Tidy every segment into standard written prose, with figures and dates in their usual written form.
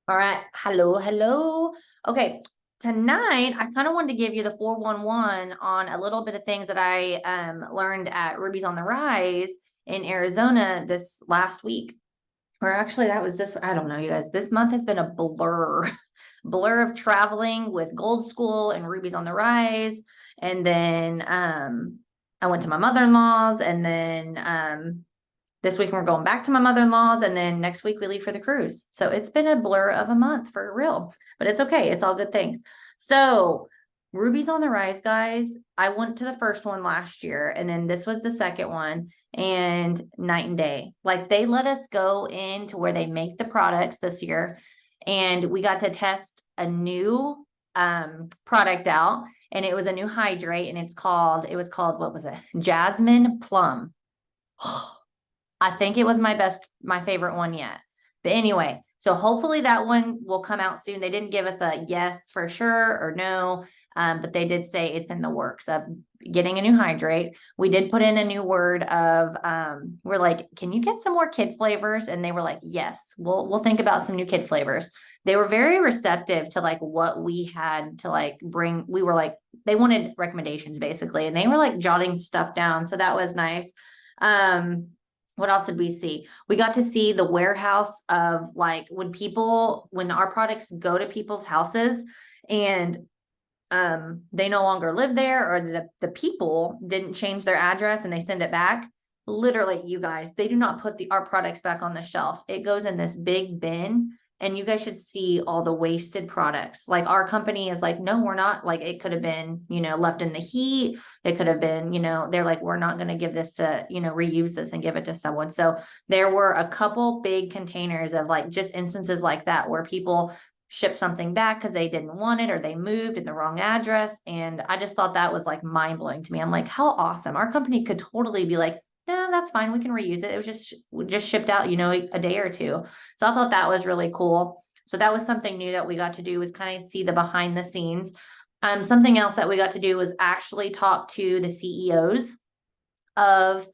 All right. Hello, hello. Okay. Tonight, I kind of wanted to give you the 411 on a little bit of things that I learned at Ruby's on the Rise in Arizona this last week. Or actually, that was this, I don't know, you guys. This month has been a blur, blur of traveling with Gold School and Ruby's on the Rise. And then I went to my mother-in-law's, and then this week we're going back to my mother-in-law's, and then next week we leave for the cruise. So it's been a blur of a month for real, but it's okay. It's all good things. So Ruby's on the Rise, guys. I went to the first one last year, and then this was the second one, and night and day. Like, they let us go into where they make the products this year, and we got to test a new product out, and it was a new hydrate, and it was called, what was it? Jasmine Plum. I think it was my favorite one yet. But anyway, so hopefully that one will come out soon. They didn't give us a yes for sure or no, but they did say it's in the works of getting a new hydrate. We did put in a new word of, we're like, can you get some more kid flavors? And they were like, yes, we'll think about some new kid flavors. They were very receptive to like what we had to like bring. We were like, they wanted recommendations basically, and they were like jotting stuff down. So that was nice. What else did we see? We got to see the warehouse of like when our products go to people's houses, and they no longer live there, or the people didn't change their address and they send it back. Literally, you guys, they do not put our products back on the shelf. It goes in this big bin, and you guys should see all the wasted products. Like, our company is like, no, we're not. Like, it could have been, left in the heat. It could have been, they're like, we're not going to give this to, reuse this and give it to someone. So there were a couple big containers of like just instances like that where people ship something back because they didn't want it or they moved in the wrong address. And I just thought that was like mind blowing to me. I'm like, how awesome. Our company could totally be like, no, that's fine. We can reuse it. It was just shipped out, a day or two. So I thought that was really cool. So that was something new that we got to do, was kind of see the behind the scenes. Something else that we got to do was actually talk to the CEOs of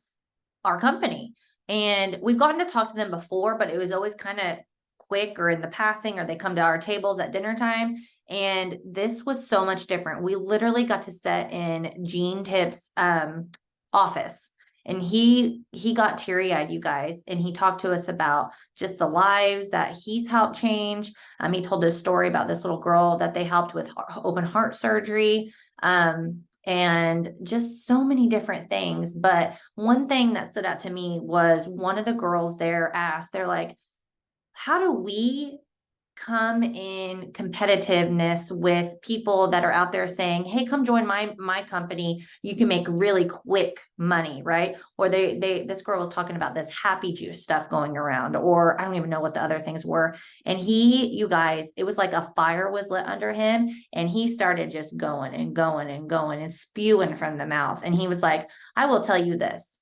our company. And we've gotten to talk to them before, but it was always kind of quick or in the passing, or they come to our tables at dinner time. And this was so much different. We literally got to sit in Gene Tip's office, and he got teary-eyed, you guys, and he talked to us about just the lives that he's helped change. He told this story about this little girl that they helped with open heart surgery, and just so many different things. But one thing that stood out to me was one of the girls there asked, they're like, how do we come in competitiveness with people that are out there saying, hey, come join my company, you can make really quick money, right? Or this girl was talking about this happy juice stuff going around, or I don't even know what the other things were. And you guys, it was like a fire was lit under him, and he started just going and going and going and spewing from the mouth. And he was like, I will tell you this.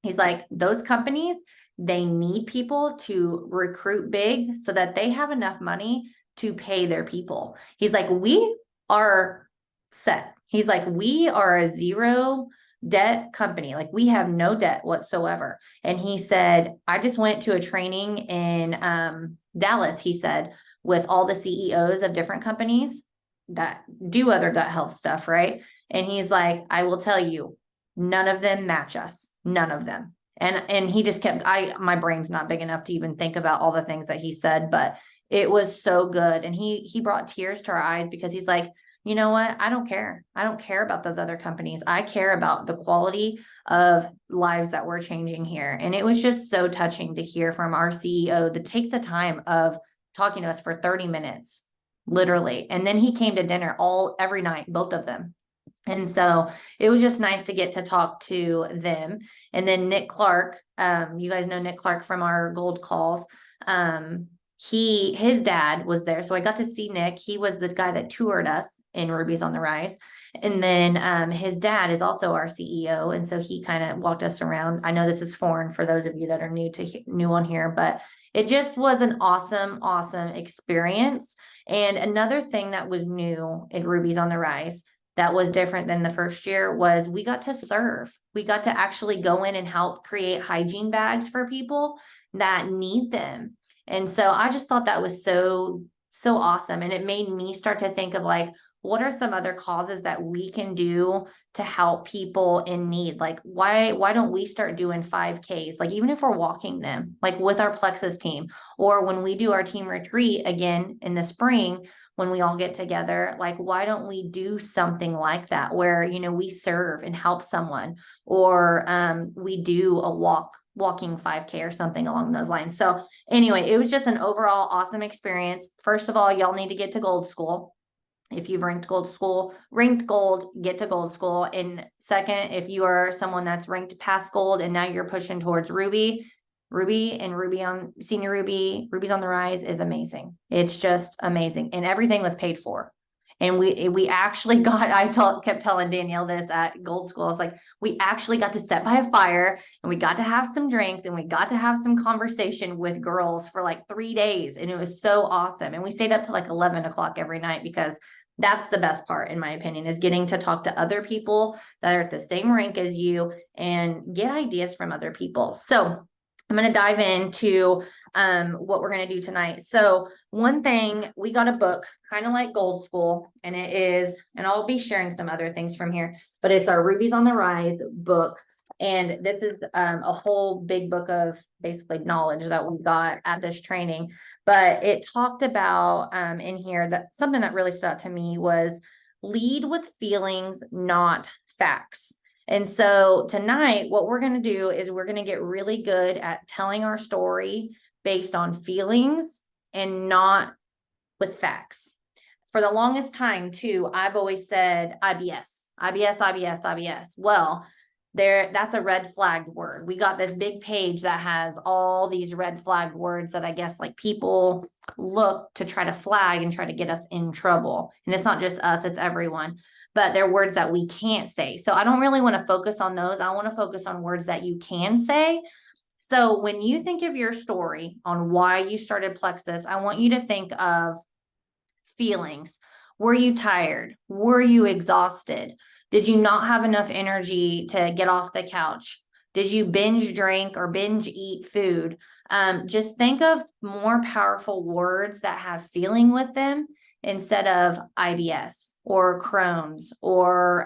He's like, those companies, they need people to recruit big so that they have enough money to pay their people. He's like, we are set. He's like, we are a zero debt company. Like, we have no debt whatsoever. And he said, I just went to a training in Dallas, he said, with all the CEOs of different companies that do other gut health stuff, right? And he's like, I will tell you, none of them match us. None of them. And he just kept, my brain's not big enough to even think about all the things that he said, but it was so good. And he brought tears to our eyes, because he's like, you know what? I don't care. I don't care about those other companies. I care about the quality of lives that we're changing here. And it was just so touching to hear from our CEO to take the time of talking to us for 30 minutes, literally. And then he came to dinner every night, both of them. And so it was just nice to get to talk to them. And then Nick Clark, you guys know Nick Clark from our gold calls. His dad was there. So I got to see Nick. He was the guy that toured us in Ruby's on the Rise. And then his dad is also our CEO. And so he kind of walked us around. I know this is foreign for those of you that are new on here, but it just was an awesome, awesome experience. And another thing that was new in Ruby's on the Rise that was different than the first year was we got to serve. We got to actually go in and help create hygiene bags for people that need them. And so I just thought that was so, so awesome. And it made me start to think of like, what are some other causes that we can do to help people in need? Like, why don't we start doing 5Ks? Like, even if we're walking them, like with our Plexus team, or when we do our team retreat again in the spring, when we all get together, like, why don't we do something like that where, we serve and help someone, or we do a walking 5K or something along those lines. So anyway, it was just an overall awesome experience. First of all, y'all need to get to Gold School. If you've ranked gold, get to Gold School. And second, if you are someone that's ranked past gold and now you're pushing towards Ruby's on the Rise is amazing. It's just amazing. And everything was paid for. And we actually kept telling Danielle this at Gold School. It's like, we actually got to sit by a fire and we got to have some drinks and we got to have some conversation with girls for like 3 days. And it was so awesome. And we stayed up to like 11 o'clock every night, because that's the best part, in my opinion, is getting to talk to other people that are at the same rank as you and get ideas from other people. So I'm going to dive into what we're going to do tonight. So one thing, we got a book kind of like Gold School, and it is, and I'll be sharing some other things from here, but it's our Ruby's on the Rise book. And this is a whole big book of basically knowledge that we got at this training. But it talked about in here that something that really stood out to me was lead with feelings, not facts. And so tonight, what we're going to do is we're going to get really good at telling our story based on feelings and not with facts. For the longest time too, I've always said IBS. Well, that's a red flagged word. We got this big page that has all these red flagged words that I guess like people look to try to flag and try to get us in trouble. And it's not just us, it's everyone. But they're words that we can't say. So I don't really want to focus on those. I want to focus on words that you can say. So when you think of your story on why you started Plexus, I want you to think of feelings. Were you tired? Were you exhausted? Did you not have enough energy to get off the couch? Did you binge drink or binge eat food? Just think of more powerful words that have feeling with them instead of IBS or Crohn's or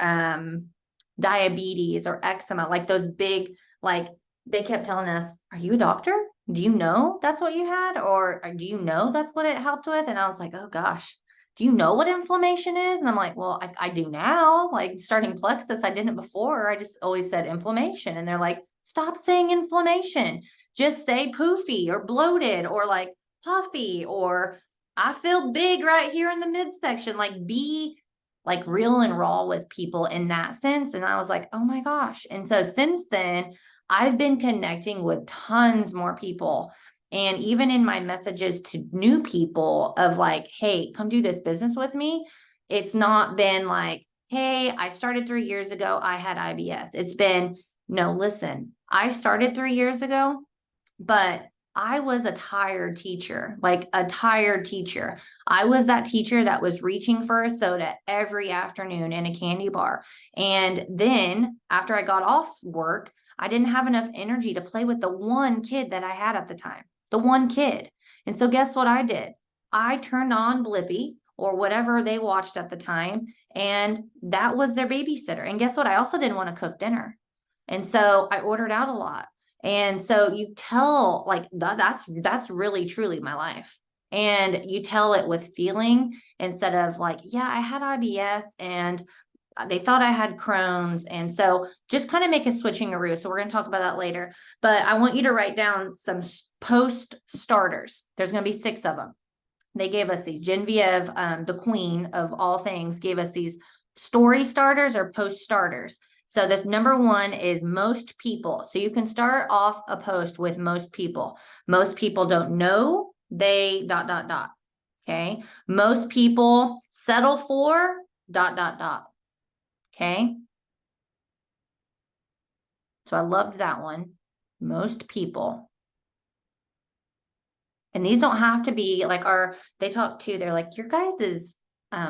diabetes or eczema, like those big, like they kept telling us, are you a doctor? Do you know that's what you had? Or do you know that's what it helped with? And I was like, oh gosh, do you know what inflammation is? And I'm like, well, I do now. Like starting Plexus, I didn't before. I just always said inflammation. And they're like, stop saying inflammation. Just say poofy or bloated or like puffy, or I feel big right here in the midsection. Like be like real and raw with people in that sense. And I was like, oh my gosh. And so since then, I've been connecting with tons more people. And even in my messages to new people of like, hey, come do this business with me. It's not been like, hey, I started 3 years ago, I had IBS. It's been, no, listen, I started 3 years ago, but I was a tired teacher, like a tired teacher. I was that teacher that was reaching for a soda every afternoon and a candy bar. And then after I got off work, I didn't have enough energy to play with the one kid that I had at the time, the one kid. And so guess what I did? I turned on Blippi or whatever they watched at the time, and that was their babysitter. And guess what? I also didn't want to cook dinner. And so I ordered out a lot. And so you tell like that's really truly my life. And you tell it with feeling instead of like, yeah, I had IBS and they thought I had Crohn's. And so just kind of make a switchingaroo. So we're going to talk about that later, but I want you to write down some post starters. There's going to be 6 of them. They gave us these. Genevieve, the queen of all things, gave us these story starters or post starters. So the number 1 is most people. So you can start off a post with most people. Most people don't know they ... Okay. Most people settle for ... Okay. So I loved that one. Most people. And these don't have to be like they talk too. They're like, your guys's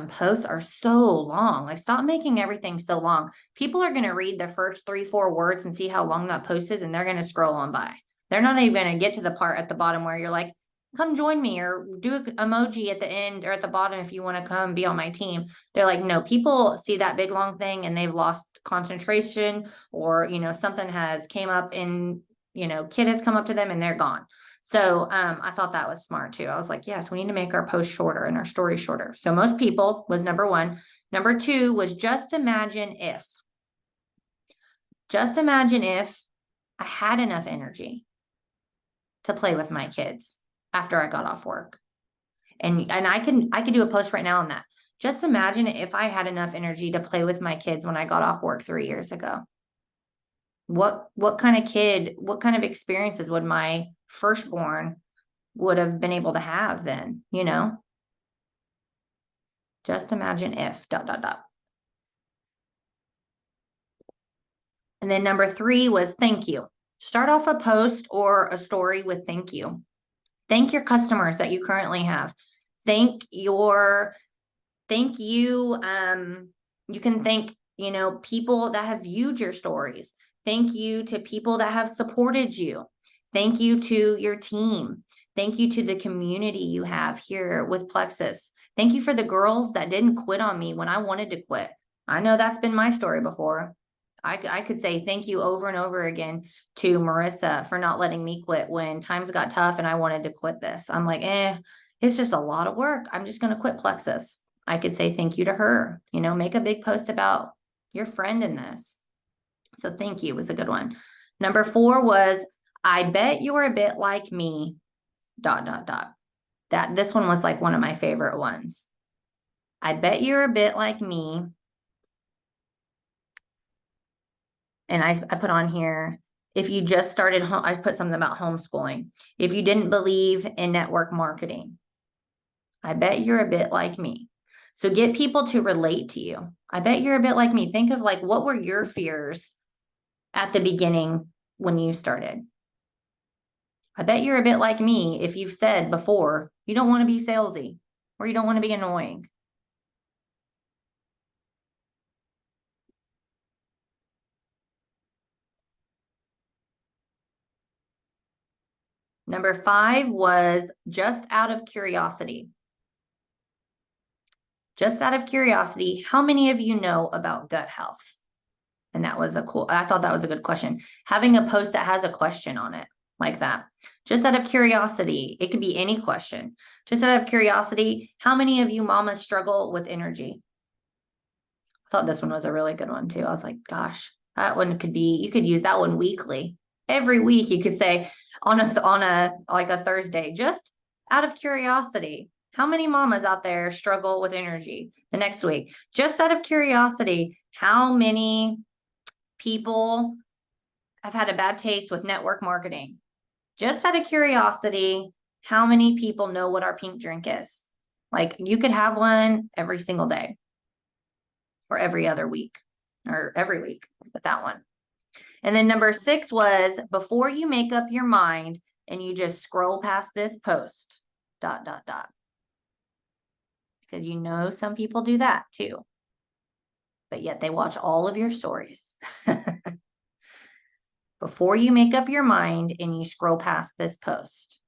posts are so long. Like, stop making everything so long. People are going to read the first 3-4 words and see how long that post is, and they're going to scroll on by. They're not even going to get to the part at the bottom where you're like, come join me, or do an emoji at the end or at the bottom if you want to come be on my team. They're like, no, people see that big long thing and they've lost concentration, or, something has came up in, kid has come up to them and they're gone. So I thought that was smart too. I was like, yes, we need to make our post shorter and our story shorter. So most people was number one. Number two was just imagine if. Just imagine if I had enough energy to play with my kids after I got off work. And I could do a post right now on that. Just imagine if I had enough energy to play with my kids when I got off work 3 years ago. What kind of kid, what kind of experiences would my firstborn would have been able to have then, Just imagine if ... And then number 3 was thank you. Start off a post or a story with thank you. Thank your customers that you currently have. Thank you. You can thank, people that have viewed your stories. Thank you to people that have supported you. Thank you to your team. Thank you to the community you have here with Plexus. Thank you for the girls that didn't quit on me when I wanted to quit. I know that's been my story before. I could say thank you over and over again to Marissa for not letting me quit when times got tough and I wanted to quit this. I'm like, it's just a lot of work. I'm just going to quit Plexus. I could say thank you to her, make a big post about your friend in this. So thank you was a good one. Number 4 was, I bet you're a bit like me, ... This one was like one of my favorite ones. I bet you're a bit like me. And I put on here, if you just started home, I put something about homeschooling. If you didn't believe in network marketing, I bet you're a bit like me. So get people to relate to you. I bet you're a bit like me. Think of like, what were your fears at the beginning when you started? I bet you're a bit like me if you've said before, you don't want to be salesy or you don't want to be annoying. Number 5 was just out of curiosity. Just out of curiosity, how many of you know about gut health? And I thought that was a good question. Having a post that has a question on it like that. Just out of curiosity, it could be any question. Just out of curiosity, how many of you mamas struggle with energy? I thought this one was a really good one too. I was like, gosh, that one you could use that one weekly. Every week you could say on a Thursday, just out of curiosity, how many mamas out there struggle with energy? The next week, just out of curiosity, how many people have had a bad taste with network marketing? Just out of curiosity, how many people know what our pink drink is? Like, you could have one every single day or every other week or every week with that one. And then number 6 was, before you make up your mind and you just scroll past this post, ... Because some people do that too. But yet they watch all of your stories. Before you make up your mind and you scroll past this post.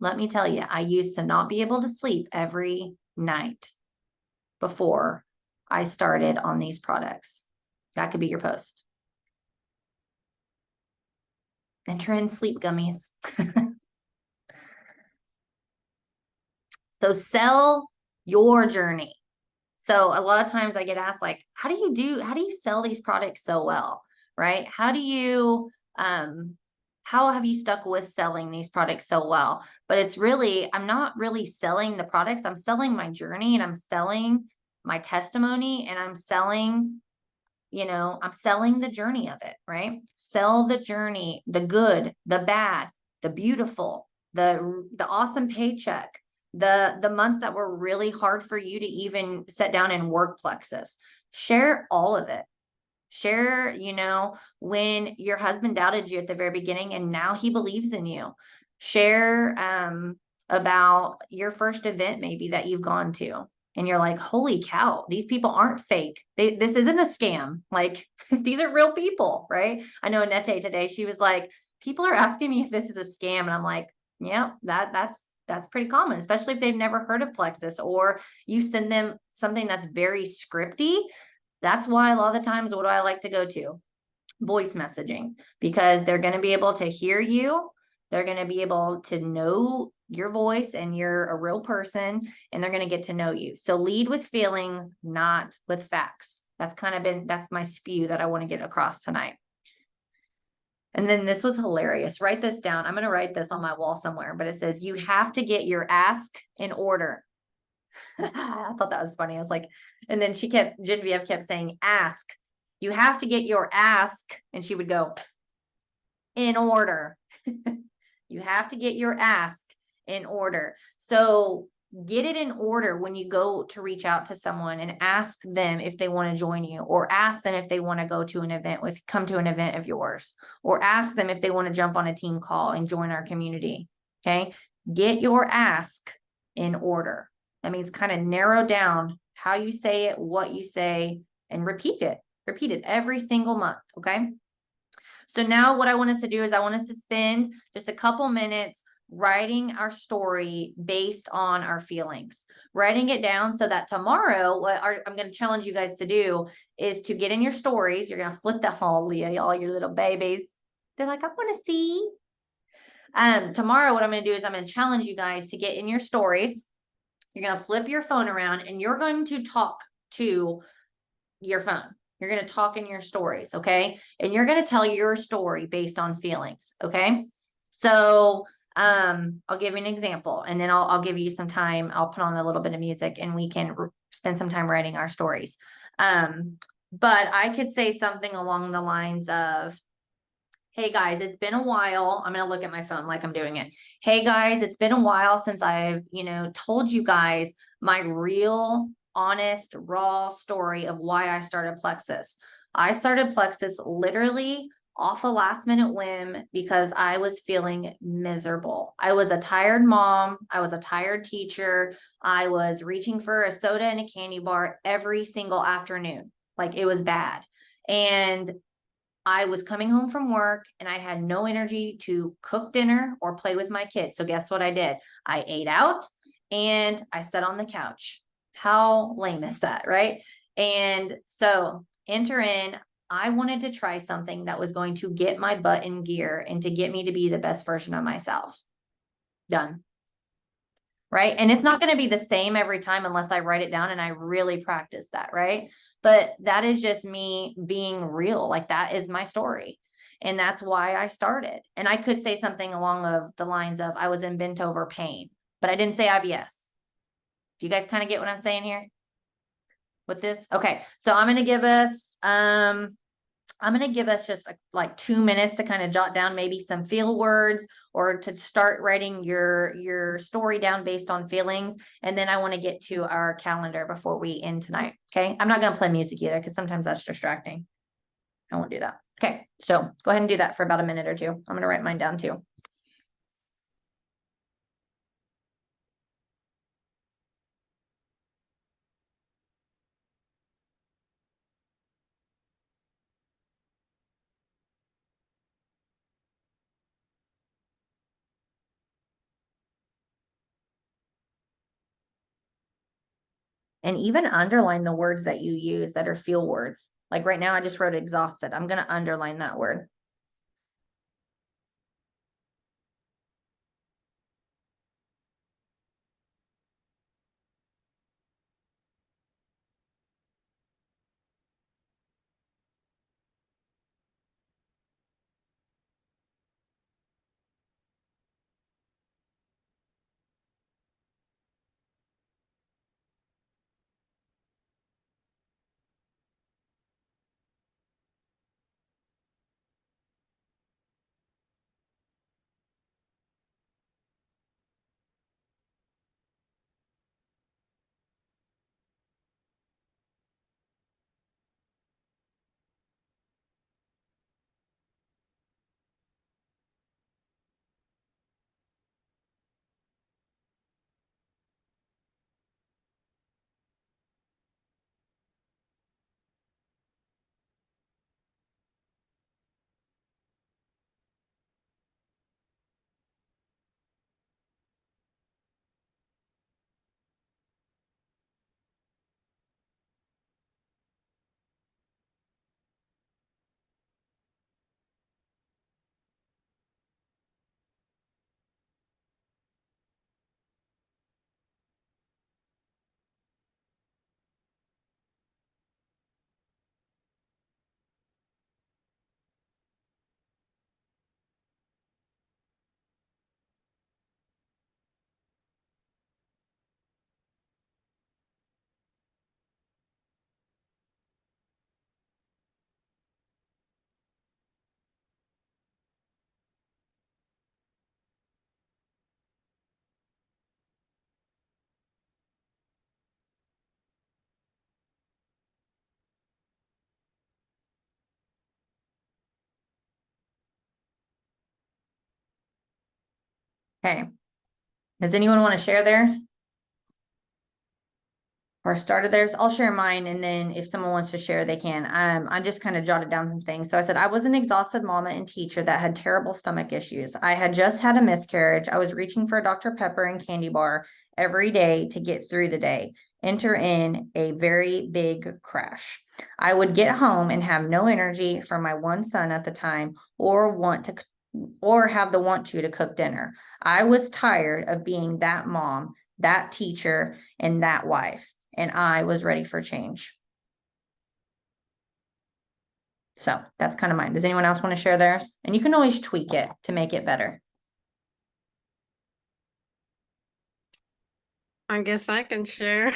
Let me tell you, I used to not be able to sleep every night before I started on these products. That could be your post. Enter in sleep gummies. So sell your journey. So a lot of times I get asked, like, how do you sell these products so well, right? How have you stuck with selling these products so well? But I'm not really selling the products. I'm selling my journey, and I'm selling my testimony, and I'm selling the journey of it, right? Sell the journey, the good, the bad, the beautiful, the awesome paycheck, the months that were really hard for you to even sit down and work Plexus. Share all of it. Share, when your husband doubted you at the very beginning and now he believes in you. Share about your first event maybe that you've gone to. and you're like, holy cow, these people aren't fake. This isn't a scam. Like these are real people, right? I know Annette today, she was like, people are asking me if this is a scam. And I'm like, yeah, that's pretty common, especially if they've never heard of Plexus or you send them something that's very scripty. That's why a lot of the times, what do I like to go to? Voice messaging, because they're going to be able to hear you. They're going to be able to know your voice and you're a real person, and they're going to get to know you. So lead with feelings, not with facts. That's my spew that I want to get across tonight. And then this was hilarious. Write this down. I'm going to write this on my wall somewhere, but it says, you have to get your ask in order. I thought that was funny. I was like, and then Genevieve kept saying, ask. You have to get your ask. And she would go, in order. You have to get your ask in order. So get it in order when you go to reach out to someone and ask them if they want to join you, or ask them if they want to come to an event of yours, or ask them if they want to jump on a team call and join our community. Okay. Get your ask in order. That means kind of narrow down how you say it, what you say, and repeat it. Repeat it every single month. Okay. So now what I want us to do is I want us to spend just a couple minutes writing our story based on our feelings, writing it down so that tomorrow, I'm going to challenge you guys to do is to get in your stories. You're going to flip the hall, Leah, all your little babies. They're like, I want to see. Tomorrow, what I'm going to do is I'm going to challenge you guys to get in your stories. You're going to flip your phone around and you're going to talk to your phone. You're going to talk in your stories, okay? And you're going to tell your story based on feelings, okay? So, I'll give you an example, and then I'll give you some time. I'll put on a little bit of music, and we can spend some time writing our stories. But I could say something along the lines of, hey guys, it's been a while. I'm going to look at my phone like I'm doing it. Hey guys, it's been a while since I've, told you guys my real, honest, raw story of why I started Plexus. I started Plexus literally off a last minute whim because I was feeling miserable. I was a tired mom. I was a tired teacher. I was reaching for a soda and a candy bar every single afternoon. Like it was bad. And I was coming home from work and I had no energy to cook dinner or play with my kids. So guess what I did? I ate out and I sat on the couch. How lame is that, right? And so enter in, I wanted to try something that was going to get my butt in gear and to get me to be the best version of myself. Done. Right. And it's not going to be the same every time unless I write it down and I really practice that. Right. But that is just me being real. Like that is my story. And that's why I started. And I could say something along the lines of I was in bent over pain, but I didn't say IBS. Do you guys kind of get what I'm saying here with this? Okay. So I'm going to give us, just like 2 minutes to kind of jot down maybe some feel words or to start writing your story down based on feelings. And then I want to get to our calendar before we end tonight. Okay. I'm not going to play music either because sometimes that's distracting. I won't do that. Okay. So go ahead and do that for about a minute or two. I'm going to write mine down too. And even underline the words that you use that are feel words. Like right now, I just wrote exhausted. I'm going to underline that word. Okay. Does anyone want to share theirs? Or started theirs? I'll share mine, and then if someone wants to share, they can. I just kind of jotted down some things. So I said, I was an exhausted mama and teacher that had terrible stomach issues. I had just had a miscarriage. I was reaching for a Dr. Pepper and candy bar every day to get through the day. Enter in a very big crash. I would get home and have no energy for my one son at the time, or have the want to cook dinner. I was tired of being that mom, that teacher, and that wife. And I was ready for change. So that's kind of mine. Does anyone else want to share theirs? And you can always tweak it to make it better. I guess I can share.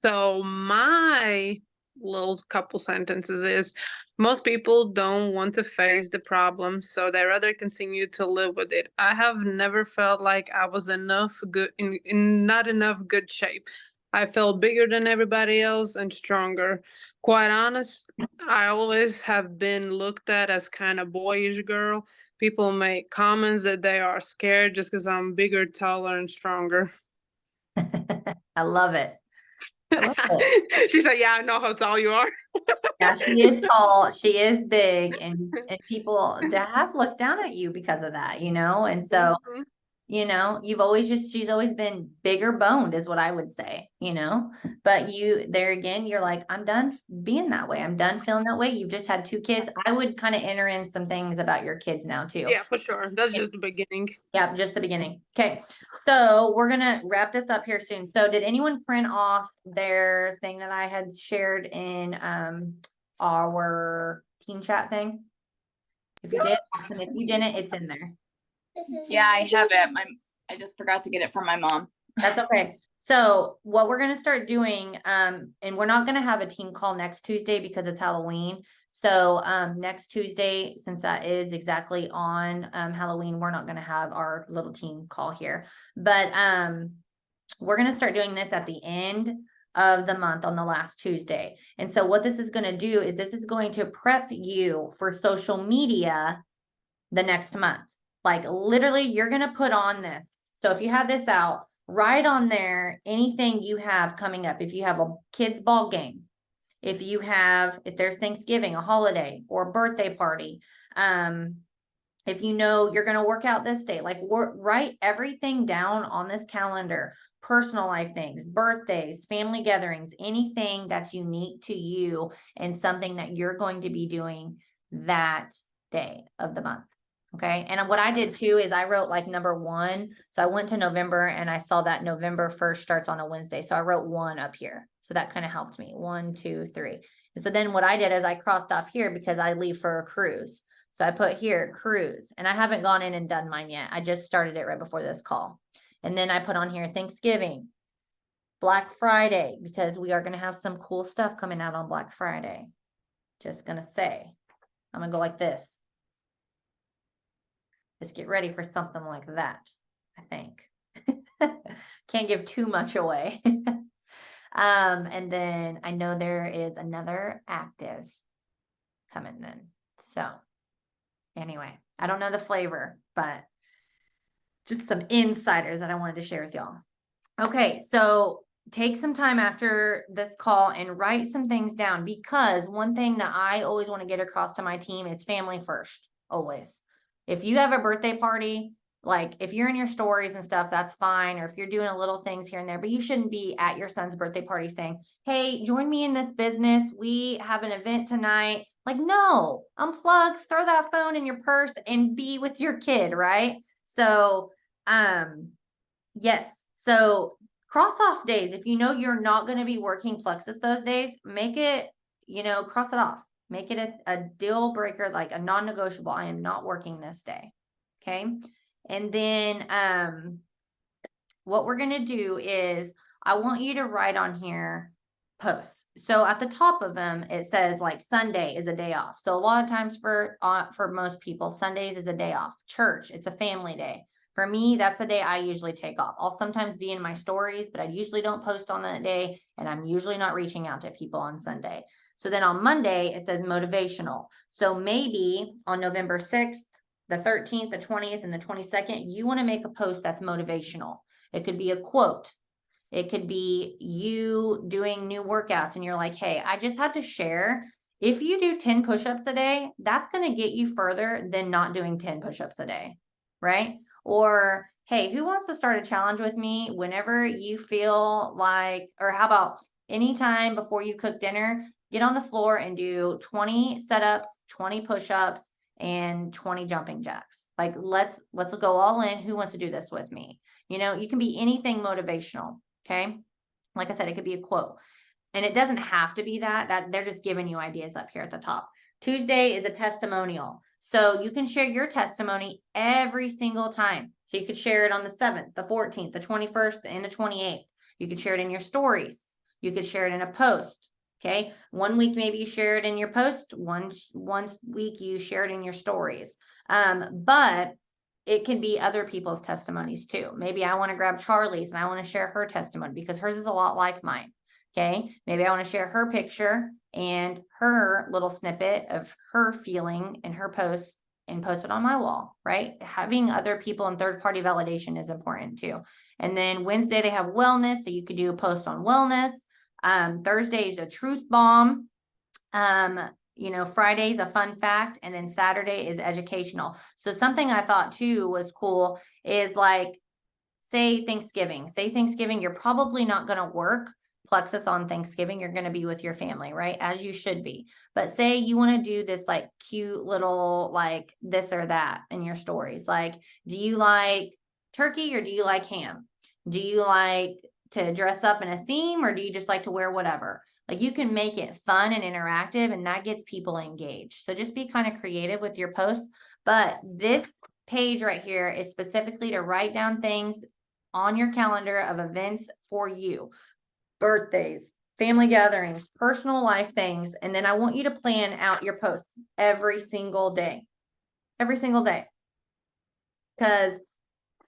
So my little couple sentences is, most people don't want to face the problem, so they rather continue to live with it. I have never felt like I was in not enough good shape. I felt bigger than everybody else and stronger. Quite honest, I always have been looked at as kind of boyish girl. People make comments that they are scared just because I'm bigger, taller, and stronger. I love it. I love it. She said, "Yeah, I know how tall you are." Yeah, she is tall, she is big, and people that have looked down at you because of that, and so Mhm. she's always been bigger boned is what I would say, but there again, you're like, I'm done being that way. I'm done feeling that way. You've just had 2 kids. I would kind of enter in some things about your kids now too. Yeah, for sure. That's just the beginning. Yeah, just the beginning. Okay. So we're gonna wrap this up here soon. So did anyone print off their thing that I had shared in our team chat thing? If you did, and if you didn't, it's in there. Yeah, I have it. I just forgot to get it from my mom. That's okay. So what we're gonna start doing, and we're not gonna have a team call next Tuesday because it's Halloween. So next Tuesday, since that is exactly on Halloween, we're not gonna have our little team call here. But we're gonna start doing this at the end of the month on the last Tuesday. And so what this is gonna do is this is going to prep you for social media the next month. Like literally, you're gonna put on this. So if you have this out, write on there anything you have coming up. If you have a kids ball game, if there's Thanksgiving, a holiday, or a birthday party, if you're going to work out this day, like write everything down on this calendar. Personal life things, birthdays, family gatherings, anything that's unique to you and something that you're going to be doing that day of the month. Okay. And what I did too is I wrote like number 1. So I went to November and I saw that November 1st starts on a Wednesday. So I wrote 1 up here. So that kind of helped me. 1, 2, 3. And so then what I did is I crossed off here because I leave for a cruise. So I put here cruise, and I haven't gone in and done mine yet. I just started it right before this call. And then I put on here Thanksgiving, Black Friday, because we are going to have some cool stuff coming out on Black Friday. Just going to say, I'm going to go like this. Just get ready for something like that, I think. Can't give too much away. And then I know there is another active coming then. So anyway, I don't know the flavor, but just some insiders that I wanted to share with y'all. Okay, so take some time after this call and write some things down, because one thing that I always want to get across to my team is family first, always. If you have a birthday party, like if you're in your stories and stuff, that's fine. Or if you're doing a little things here and there, but you shouldn't be at your son's birthday party saying, hey, join me in this business. We have an event tonight. Like, no, unplug, throw that phone in your purse and be with your kid, right? So, yes. So cross off days. If you know you're not going to be working Plexus those days, make it, cross it off. Make it a deal breaker, like a non-negotiable. I am not working this day. Okay. And then what we're going to do is I want you to write on here posts. So at the top of them, it says like Sunday is a day off. So a lot of times for most people, Sundays is a day off. Church, it's a family day. For me, that's the day I usually take off. I'll sometimes be in my stories, but I usually don't post on that day. And I'm usually not reaching out to people on Sunday. So then on Monday, it says motivational. So maybe on November 6th, the 13th, the 20th, and the 22nd, you want to make a post that's motivational. It could be a quote. It could be you doing new workouts and you're like, hey, I just had to share. If you do 10 push-ups a day, that's going to get you further than not doing 10 push-ups a day, right? Or, hey, who wants to start a challenge with me whenever you feel like, or how about anytime before you cook dinner, get on the floor and do 20 setups, 20 push-ups, and 20 jumping jacks. Like, let's go all in. Who wants to do this with me? You know, you can be anything motivational. Okay. Like I said, it could be a quote, and it doesn't have to be that they're just giving you ideas up here at the top. Tuesday is a testimonial. So you can share your testimony every single time. So you could share it on the 7th, the 14th, the 21st, and the 28th. You could share it in your stories. You could share it in a post. Okay. One week, maybe you share it in your post. One week you share it in your stories. But it can be other people's testimonies too. Maybe I want to grab Charlie's and I want to share her testimony because hers is a lot like mine. Okay. Maybe I want to share her picture and her little snippet of her feeling in her post and post it on my wall, right? Having other people and third-party validation is important too. And then Wednesday, they have wellness. So you could do a post on wellness. Thursday is a truth bomb. You know, Friday's a fun fact, and then Saturday is educational. So something I thought too was cool is like, say Thanksgiving, you're probably not going to work Plexus on Thanksgiving. You're going to be with your family, right? As you should be. But say you want to do this like cute little, like this or that in your stories. Like, do you like turkey or do you like ham? Do you like to dress up in a theme or do you just like to wear whatever? Like, you can make it fun and interactive, and that gets people engaged. So just be kind of creative with your posts. But this page right here is specifically to write down things on your calendar of events for you. Birthdays, family gatherings, personal life things. And then I want you to plan out your posts every single day. Every single day. Because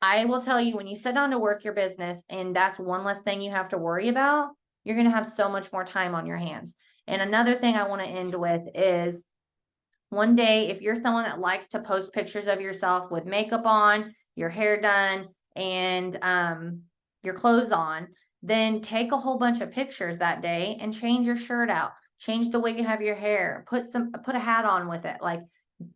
I will tell you, when you sit down to work your business and that's one less thing you have to worry about, you're going to have so much more time on your hands. And another thing I want to end with is one day, if you're someone that likes to post pictures of yourself with makeup on, your hair done, and your clothes on, then take a whole bunch of pictures that day and change your shirt out, change the way you have your hair, put a hat on with it. Like,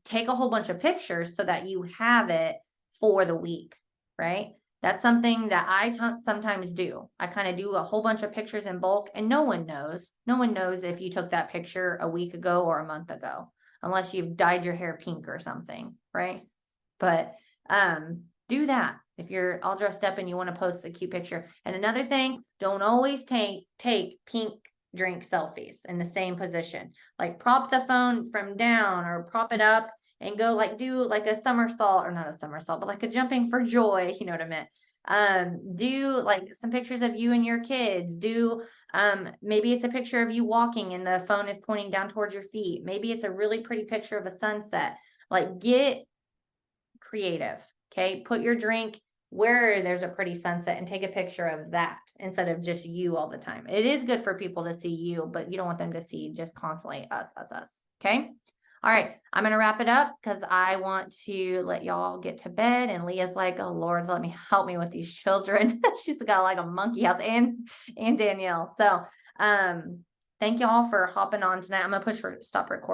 take a whole bunch of pictures so that you have it for the week, right? That's something that I sometimes do. I kind of do a whole bunch of pictures in bulk, and no one knows. No one knows if you took that picture a week ago or a month ago, unless you've dyed your hair pink or something, right? But do that if you're all dressed up and you want to post a cute picture. And another thing, don't always take pink drink selfies in the same position. Like, prop the phone from down or prop it up and go like do like a somersault, or not a somersault, but like a jumping for joy. You know what I meant? Do like some pictures of you and your kids. Do maybe it's a picture of you walking and the phone is pointing down towards your feet. Maybe it's a really pretty picture of a sunset. Like, get creative. Okay. Put your drink where there's a pretty sunset and take a picture of that instead of just you all the time. It is good for people to see you, but you don't want them to see just constantly us. Okay. All right, I'm going to wrap it up because I want to let y'all get to bed. And Leah's like, oh, Lord, help me with these children. She's got like a monkey house, and Danielle. So thank y'all for hopping on tonight. I'm going to stop recording.